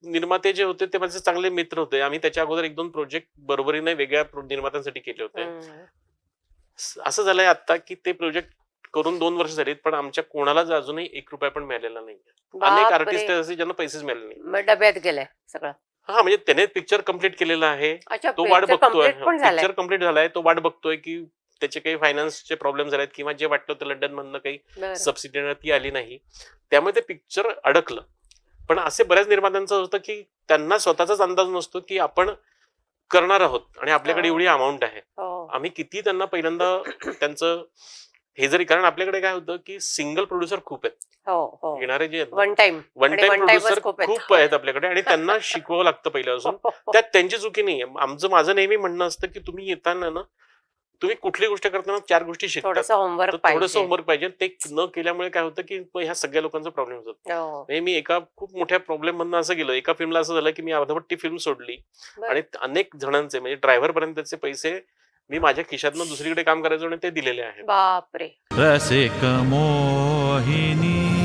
निर्माते जे होते ते माझे चांगले मित्र होते. आम्ही त्याच्या अगोदर 1-2 प्रोजेक्ट बरोबरीने वेगळ्या निर्मात्यांसाठी केले होते. असं झालंय आता की ते प्रोजेक्ट करून 2 वर्ष झालीत, पण आमच्या कोणालाच अजूनही ₹1 पण मिळालेला नाहीये. अनेक आर्टिस्ट असे ज्यांना पैसेच मिळाले नाही. मग डब्यात गेलाय सगळं. हा, म्हणजे त्याने पिक्चर कम्प्लीट केलेला आहे, तो वाट बघतोय. पिक्चर कम्प्लीट झालाय, तो वाट बघतोय की त्याचे काही फायनान्सचे प्रॉब्लेम झालेत किंवा जे वाटतं होतं लंडन मधनं काही सबसिडी ती आली नाही, त्यामुळे ते पिक्चर अडकलं. पण असे बऱ्याच निर्मात्यांचं होतं की त्यांना स्वतःचाच अंदाज नसतो की आपण करणार आहोत आणि आपल्याकडे एवढी अमाऊंट आहे. आम्ही किती त्यांना पहिल्यांदा त्यांचं हे जरी, कारण आपल्याकडे काय होतं की सिंगल प्रोड्युसर खूप आहेत, येणारे जे वन टाइम प्रोड्युसर खूप आहेत आपल्याकडे आणि त्यांना शिकवावं लागतं पहिल्यापासून. त्यात त्यांची चुकी नाहीये. माझं नेहमी म्हणणं असतं की तुम्ही येताना ना, तुम्ही कुठली गोष्ट करताना 4 गोष्टी शिकतात. थोडंसं होमवर्क पाहिजे. ते न केल्यामुळे काय होतं की ह्या सगळ्या लोकांचा प्रॉब्लेम होतो. मी एका खूप मोठ्या प्रॉब्लेम मधनं असं गेलो. एका फिल्मला असं झालं की मी अर्धवट ती फिल्म सोडली आणि अनेक जणांचे म्हणजे ड्रायव्हर पर्यंतचे पैसे मी माझ्या खिशातनं दुसरीकडे काम करायचो आणि ते दिलेले आहेत. बापरे. रसिक मोहिनी.